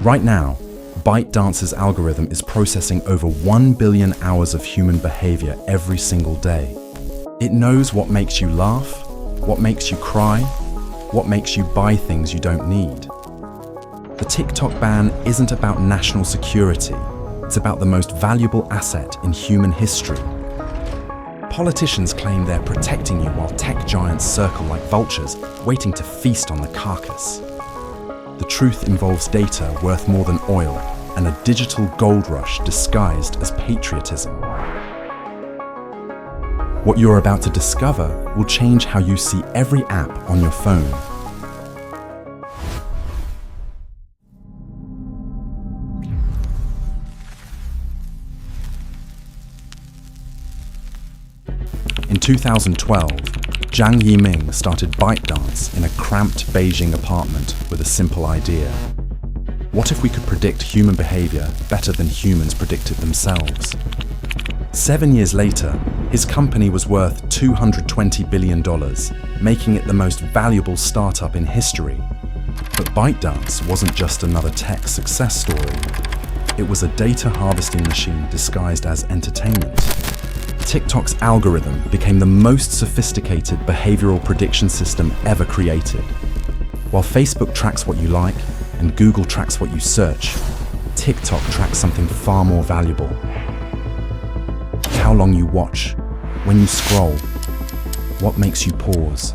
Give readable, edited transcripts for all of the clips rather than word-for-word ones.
Right now, ByteDance's algorithm is processing over 1 billion hours of human behavior every single day. It knows what makes you laugh, what makes you cry, what makes you buy things you don't need. The TikTok ban isn't about national security. It's about the most valuable asset in human history. Politicians claim they're protecting you while tech giants circle like vultures, waiting to feast on the carcass. The truth involves data worth more than oil and a digital gold rush disguised as patriotism. What you're about to discover will change how you see every app on your phone. In 2012, Zhang Yiming started ByteDance in a cramped Beijing apartment with a simple idea. What if we could predict human behavior better than humans predicted themselves? 7 years later, his company was worth $220 billion, making it the most valuable startup in history. But ByteDance wasn't just another tech success story. It was a data harvesting machine disguised as entertainment. TikTok's algorithm became the most sophisticated behavioral prediction system ever created. While Facebook tracks what you like and Google tracks what you search, TikTok tracks something far more valuable. How long you watch, when you scroll, what makes you pause.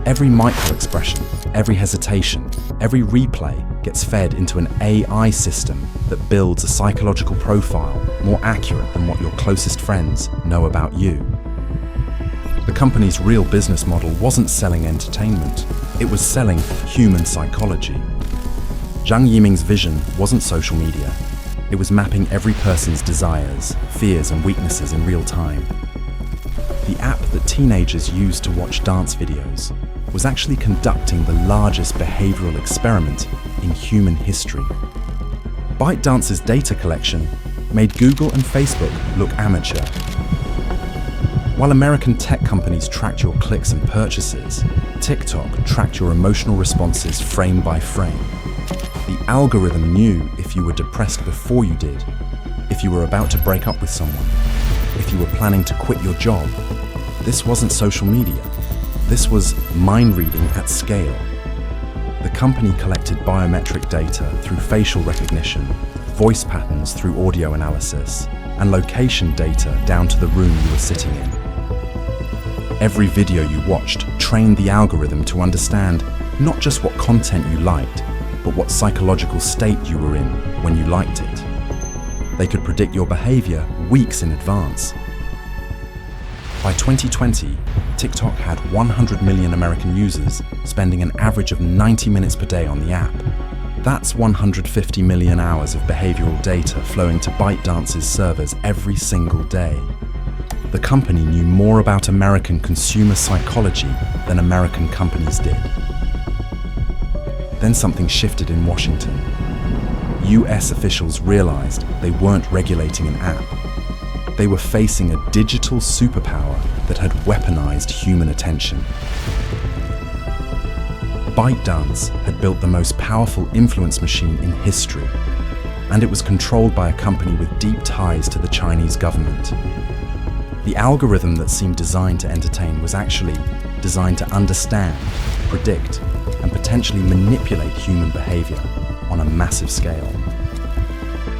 Every micro-expression, every hesitation, every replay gets fed into an AI system that builds a psychological profile more accurate than what your closest friends know about you. The company's real business model wasn't selling entertainment, it was selling human psychology. Zhang Yiming's vision wasn't social media, it was mapping every person's desires, fears and weaknesses in real time. The app that teenagers use to watch dance videos was actually conducting the largest behavioral experiment in human history. ByteDance's data collection made Google and Facebook look amateur. While American tech companies tracked your clicks and purchases, TikTok tracked your emotional responses frame by frame. The algorithm knew if you were depressed before you did, if you were about to break up with someone, if you were planning to quit your job. This wasn't social media. This was mind reading at scale. The company collected biometric data through facial recognition, voice patterns through audio analysis, and location data down to the room you were sitting in. Every video you watched trained the algorithm to understand not just what content you liked, but what psychological state you were in when you liked it. They could predict your behavior weeks in advance. By 2020, TikTok had 100 million American users spending an average of 90 minutes per day on the app. That's 150 million hours of behavioral data flowing to ByteDance's servers every single day. The company knew more about American consumer psychology than American companies did. Then something shifted in Washington. US officials realized they weren't regulating an app. They were facing a digital superpower that had weaponized human attention. ByteDance had built the most powerful influence machine in history, and it was controlled by a company with deep ties to the Chinese government. The algorithm that seemed designed to entertain was actually designed to understand, predict, and potentially manipulate human behavior on a massive scale.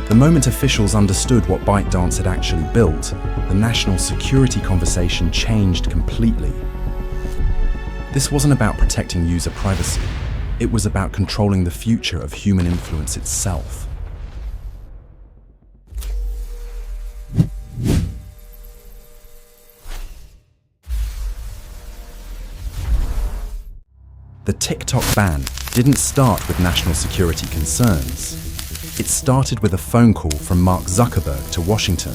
The moment officials understood what ByteDance had actually built, the national security conversation changed completely. This wasn't about protecting user privacy. It was about controlling the future of human influence itself. The TikTok ban didn't start with national security concerns. It started with a phone call from Mark Zuckerberg to Washington.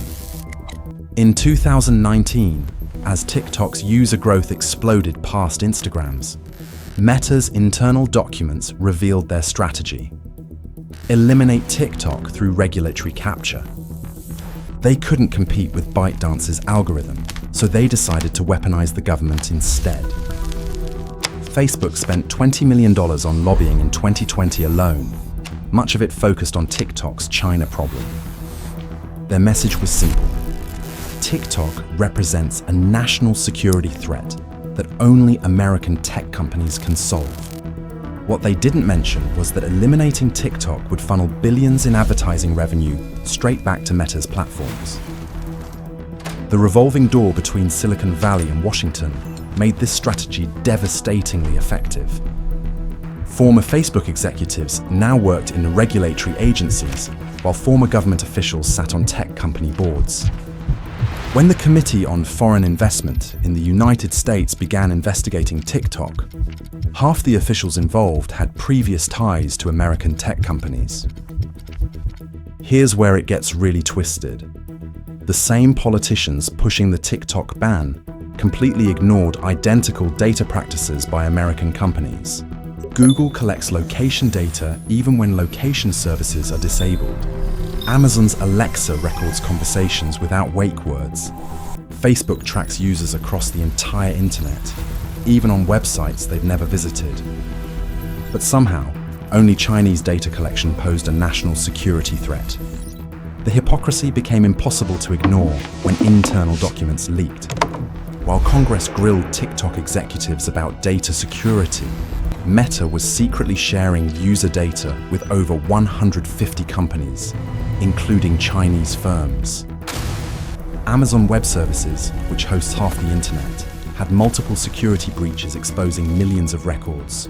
In 2019, as TikTok's user growth exploded past Instagram's, Meta's internal documents revealed their strategy: eliminate TikTok through regulatory capture. They couldn't compete with ByteDance's algorithm, so they decided to weaponize the government instead. Facebook spent $20 million on lobbying in 2020 alone. much of it focused on TikTok's China problem. Their message was simple. TikTok represents a national security threat that only American tech companies can solve. What they didn't mention was that eliminating TikTok would funnel billions in advertising revenue straight back to Meta's platforms. The revolving door between Silicon Valley and Washington made this strategy devastatingly effective. Former Facebook executives now worked in regulatory agencies, while former government officials sat on tech company boards. When the Committee on Foreign Investment in the United States began investigating TikTok, half the officials involved had previous ties to American tech companies. Here's where it gets really twisted. The same politicians pushing the TikTok ban completely ignored identical data practices by American companies. Google collects location data even when location services are disabled. Amazon's Alexa records conversations without wake words. Facebook tracks users across the entire internet, even on websites they've never visited. But somehow, only Chinese data collection posed a national security threat. The hypocrisy became impossible to ignore when internal documents leaked. While Congress grilled TikTok executives about data security, Meta was secretly sharing user data with over 150 companies, including Chinese firms. Amazon Web Services, which hosts half the internet, had multiple security breaches exposing millions of records.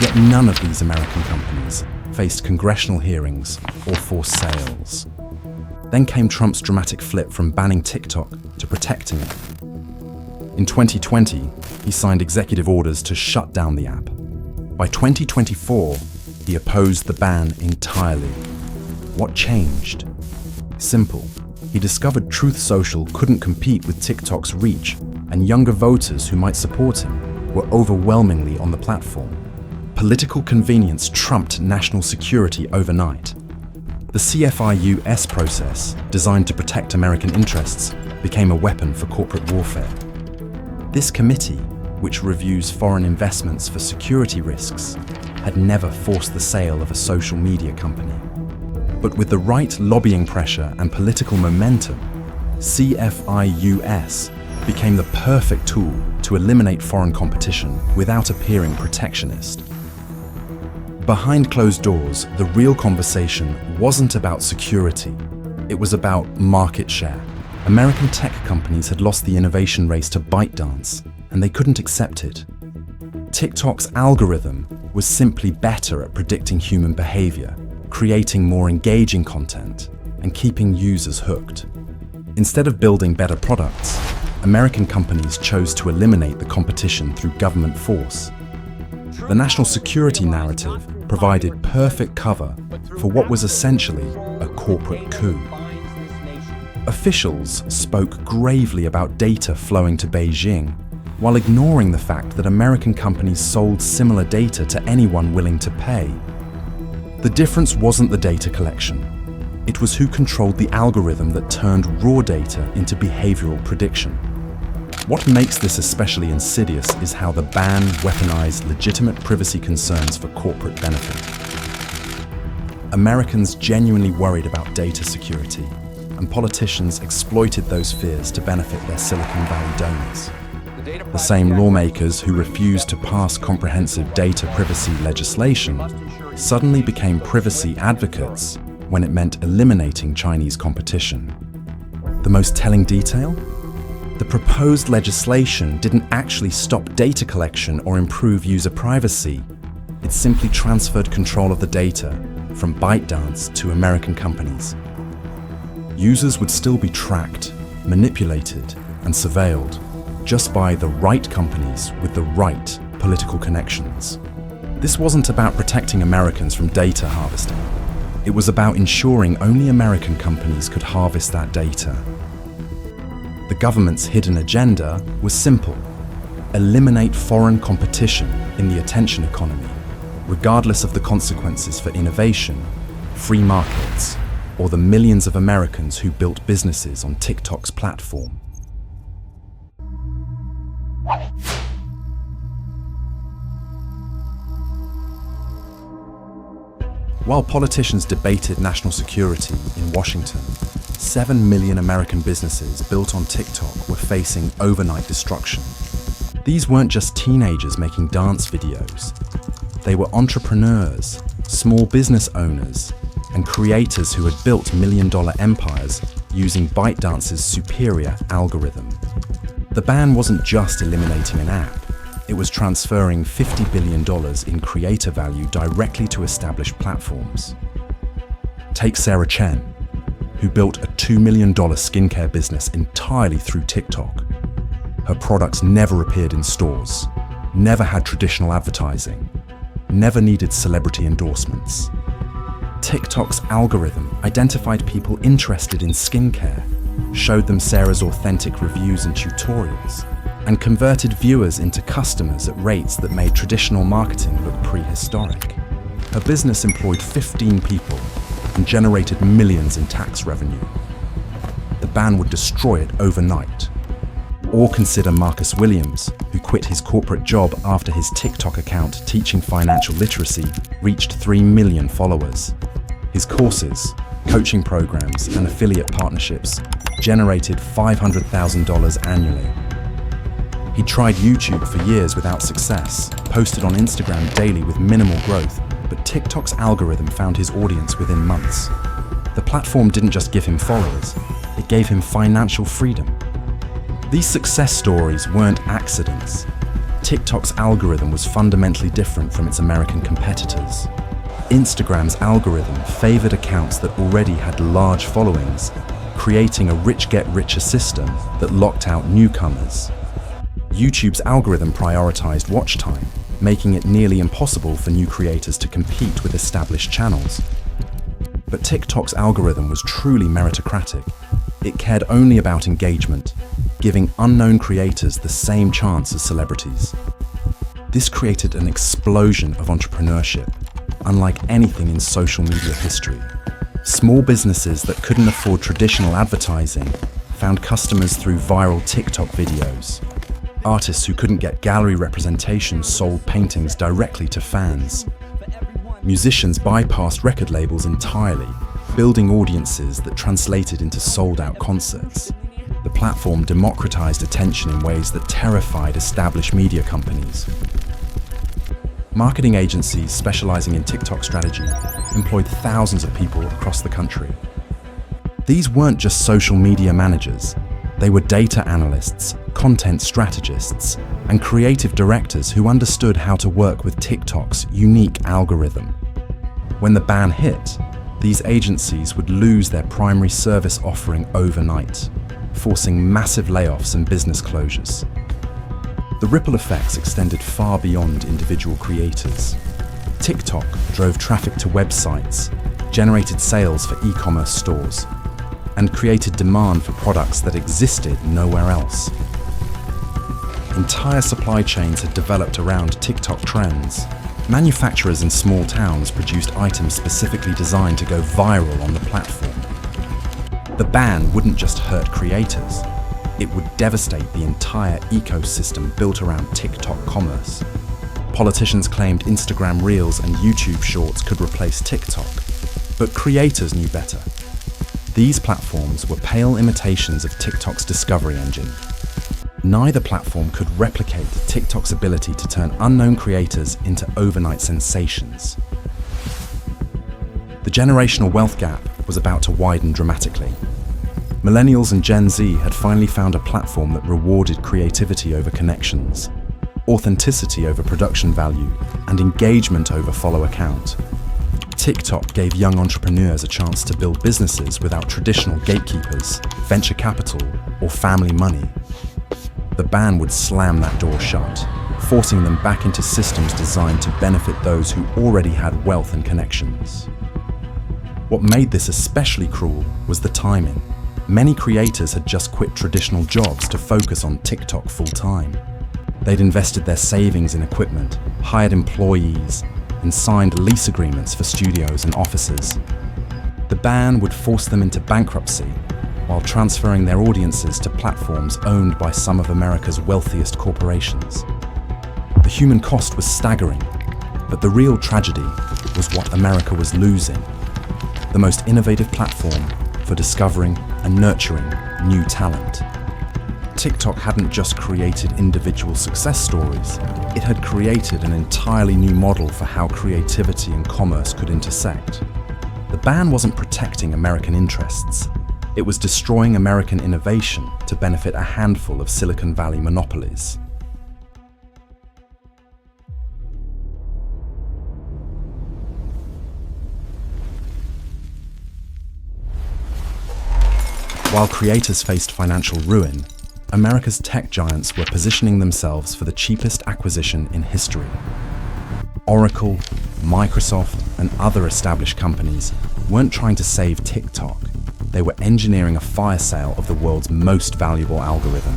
Yet none of these American companies faced congressional hearings or forced sales. Then came Trump's dramatic flip from banning TikTok to protecting it. In 2020, he signed executive orders to shut down the app. By 2024, he opposed the ban entirely. What changed? Simple. He discovered Truth Social couldn't compete with TikTok's reach, and younger voters who might support him were overwhelmingly on the platform. Political convenience trumped national security overnight. The CFIUS process, designed to protect American interests, became a weapon for corporate warfare. This committee, which reviews foreign investments for security risks, had never forced the sale of a social media company. But with the right lobbying pressure and political momentum, CFIUS became the perfect tool to eliminate foreign competition without appearing protectionist. Behind closed doors, the real conversation wasn't about security. It was about market share. American tech companies had lost the innovation race to ByteDance, and they couldn't accept it. TikTok's algorithm was simply better at predicting human behavior, creating more engaging content, and keeping users hooked. Instead of building better products, American companies chose to eliminate the competition through government force. The national security narrative provided perfect cover for what was essentially a corporate coup. Officials spoke gravely about data flowing to Beijing, while ignoring the fact that American companies sold similar data to anyone willing to pay. The difference wasn't the data collection. It was who controlled the algorithm that turned raw data into behavioral prediction. What makes this especially insidious is how the ban weaponized legitimate privacy concerns for corporate benefit. Americans genuinely worried about data security, and politicians exploited those fears to benefit their Silicon Valley donors. The same lawmakers who refused to pass comprehensive data privacy legislation suddenly became privacy advocates when it meant eliminating Chinese competition. The most telling detail? The proposed legislation didn't actually stop data collection or improve user privacy. It simply transferred control of the data from ByteDance to American companies. Users would still be tracked, manipulated, and surveilled, just by the right companies with the right political connections. This wasn't about protecting Americans from data harvesting. It was about ensuring only American companies could harvest that data. The government's hidden agenda was simple: eliminate foreign competition in the attention economy, regardless of the consequences for innovation, free markets, or the millions of Americans who built businesses on TikTok's platform. While politicians debated national security in Washington, 7 million American businesses built on TikTok were facing overnight destruction. These weren't just teenagers making dance videos. They were entrepreneurs, small business owners, and creators who had built million-dollar empires using ByteDance's superior algorithm. The ban wasn't just eliminating an app, it was transferring $50 billion in creator value directly to established platforms. Take Sarah Chen, who built a $2 million skincare business entirely through TikTok. Her products never appeared in stores, never had traditional advertising, never needed celebrity endorsements. TikTok's algorithm identified people interested in skincare, showed them Sarah's authentic reviews and tutorials, and converted viewers into customers at rates that made traditional marketing look prehistoric. Her business employed 15 people and generated millions in tax revenue. The ban would destroy it overnight. Or consider Marcus Williams, who quit his corporate job after his TikTok account teaching financial literacy reached 3 million followers. His courses, coaching programs, and affiliate partnerships generated $500,000 annually. He tried YouTube for years without success, posted on Instagram daily with minimal growth, but TikTok's algorithm found his audience within months. The platform didn't just give him followers, it gave him financial freedom. These success stories weren't accidents. TikTok's algorithm was fundamentally different from its American competitors. Instagram's algorithm favored accounts that already had large followings, creating a rich-get-richer system that locked out newcomers. YouTube's algorithm prioritized watch time, making it nearly impossible for new creators to compete with established channels. But TikTok's algorithm was truly meritocratic. It cared only about engagement, giving unknown creators the same chance as celebrities. This created an explosion of entrepreneurship, unlike anything in social media history. Small businesses that couldn't afford traditional advertising found customers through viral TikTok videos. Artists who couldn't get gallery representation sold paintings directly to fans. Musicians bypassed record labels entirely, building audiences that translated into sold-out concerts. The platform democratized attention in ways that terrified established media companies. Marketing agencies specializing in TikTok strategy employed thousands of people across the country. These weren't just social media managers. They were data analysts, content strategists, and creative directors who understood how to work with TikTok's unique algorithm. When the ban hit, these agencies would lose their primary service offering overnight, forcing massive layoffs and business closures. The ripple effects extended far beyond individual creators. TikTok drove traffic to websites, generated sales for e-commerce stores, and created demand for products that existed nowhere else. Entire supply chains had developed around TikTok trends. Manufacturers in small towns produced items specifically designed to go viral on the platform. The ban wouldn't just hurt creators, it would devastate the entire ecosystem built around TikTok commerce. Politicians claimed Instagram Reels and YouTube Shorts could replace TikTok, but creators knew better. These platforms were pale imitations of TikTok's discovery engine. Neither platform could replicate TikTok's ability to turn unknown creators into overnight sensations. The generational wealth gap was about to widen dramatically. Millennials and Gen Z had finally found a platform that rewarded creativity over connections, authenticity over production value, and engagement over follow count. TikTok gave young entrepreneurs a chance to build businesses without traditional gatekeepers, venture capital, or family money. The ban would slam that door shut, forcing them back into systems designed to benefit those who already had wealth and connections. What made this especially cruel was the timing. Many creators had just quit traditional jobs to focus on TikTok full-time. They'd invested their savings in equipment, hired employees, and signed lease agreements for studios and offices. The ban would force them into bankruptcy while transferring their audiences to platforms owned by some of America's wealthiest corporations. The human cost was staggering. But the real tragedy was what America was losing: the most innovative platform for discovering and nurturing new talent. TikTok hadn't just created individual success stories, it had created an entirely new model for how creativity and commerce could intersect. The ban wasn't protecting American interests, it was destroying American innovation to benefit a handful of Silicon Valley monopolies. While creators faced financial ruin, America's tech giants were positioning themselves for the cheapest acquisition in history. Oracle, Microsoft, and other established companies weren't trying to save TikTok. They were engineering a fire sale of the world's most valuable algorithm.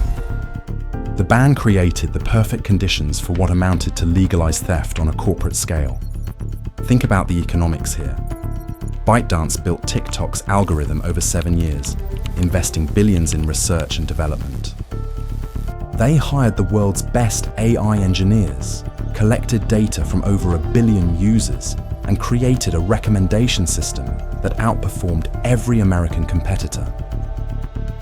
The ban created the perfect conditions for what amounted to legalized theft on a corporate scale. Think about the economics here. ByteDance built TikTok's algorithm over 7 years, investing billions in research and development. They hired the world's best AI engineers, collected data from over 1 billion users, and created a recommendation system that outperformed every American competitor.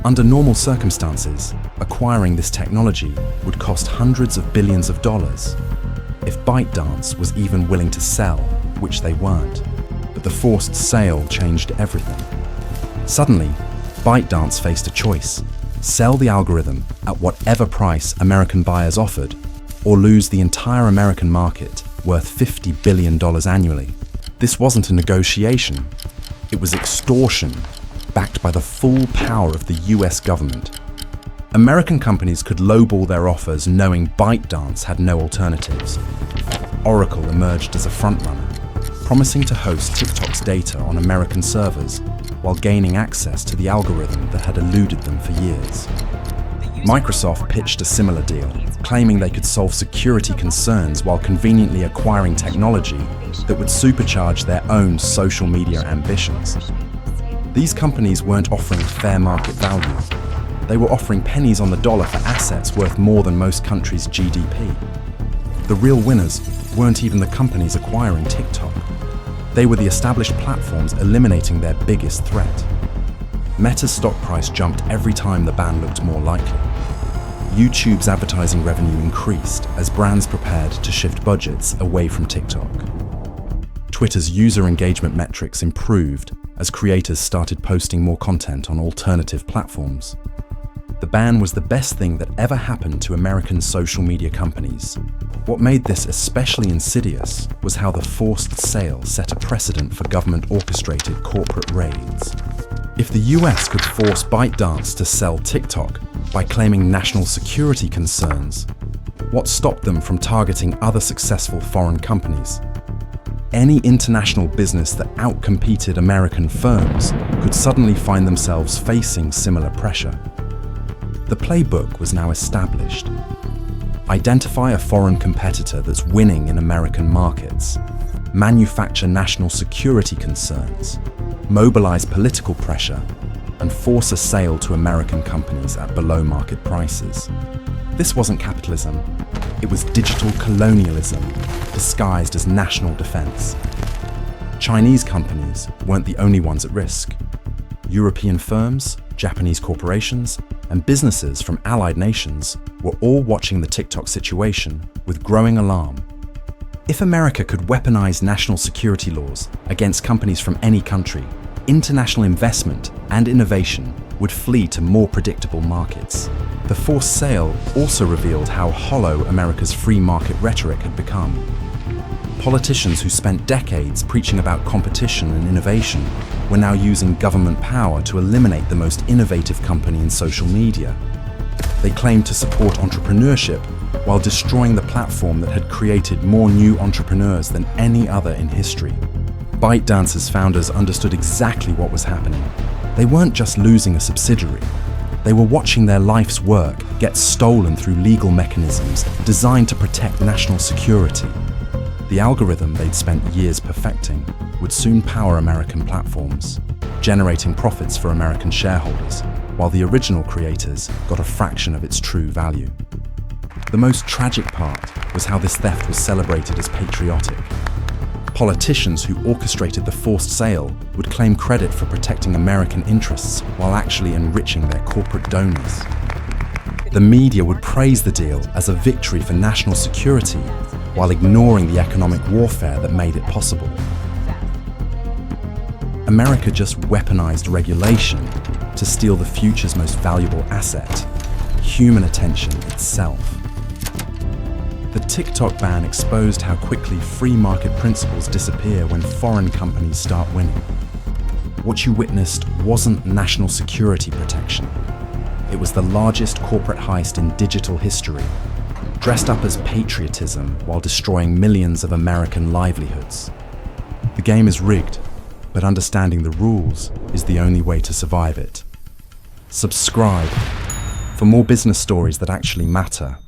Under normal circumstances, acquiring this technology would cost hundreds of billions of dollars. If ByteDance was even willing to sell, which they weren't, but the forced sale changed everything. Suddenly, ByteDance faced a choice: sell the algorithm at whatever price American buyers offered, or lose the entire American market worth $50 billion annually. This wasn't a negotiation, it was extortion, backed by the full power of the US government. American companies could lowball their offers knowing ByteDance had no alternatives. Oracle emerged as a frontrunner, promising to host TikTok's data on American servers while gaining access to the algorithm that had eluded them for years. Microsoft pitched a similar deal, claiming they could solve security concerns while conveniently acquiring technology that would supercharge their own social media ambitions. These companies weren't offering fair market value. They were offering pennies on the dollar for assets worth more than most countries' GDP. The real winners weren't even the companies acquiring TikTok. They were the established platforms eliminating their biggest threat. Meta's stock price jumped every time the ban looked more likely. YouTube's advertising revenue increased as brands prepared to shift budgets away from TikTok. Twitter's user engagement metrics improved as creators started posting more content on alternative platforms. The ban was the best thing that ever happened to American social media companies. What made this especially insidious was how the forced sale set a precedent for government-orchestrated corporate raids. If the US could force ByteDance to sell TikTok by claiming national security concerns, what stopped them from targeting other successful foreign companies? Any international business that outcompeted American firms could suddenly find themselves facing similar pressure. The playbook was now established. Identify a foreign competitor that's winning in American markets, manufacture national security concerns, mobilize political pressure, and force a sale to American companies at below market prices. This wasn't capitalism, it was digital colonialism disguised as national defense. Chinese companies weren't the only ones at risk. European firms, Japanese corporations, and businesses from allied nations were all watching the TikTok situation with growing alarm. If America could weaponize national security laws against companies from any country, international investment and innovation would flee to more predictable markets. The forced sale also revealed how hollow America's free market rhetoric had become. Politicians who spent decades preaching about competition and innovation were now using government power to eliminate the most innovative company in social media. They claimed to support entrepreneurship while destroying the platform that had created more new entrepreneurs than any other in history. ByteDance's founders understood exactly what was happening. They weren't just losing a subsidiary. They were watching their life's work get stolen through legal mechanisms designed to protect national security. The algorithm they'd spent years perfecting would soon power American platforms, generating profits for American shareholders, while the original creators got a fraction of its true value. The most tragic part was how this theft was celebrated as patriotic. Politicians who orchestrated the forced sale would claim credit for protecting American interests while actually enriching their corporate donors. The media would praise the deal as a victory for national security while ignoring the economic warfare that made it possible. America just weaponized regulation to steal the future's most valuable asset, human attention itself. The TikTok ban exposed how quickly free market principles disappear when foreign companies start winning. What you witnessed wasn't national security protection. It was the largest corporate heist in digital history, dressed up as patriotism while destroying millions of American livelihoods. The game is rigged, but understanding the rules is the only way to survive it. Subscribe for more business stories that actually matter.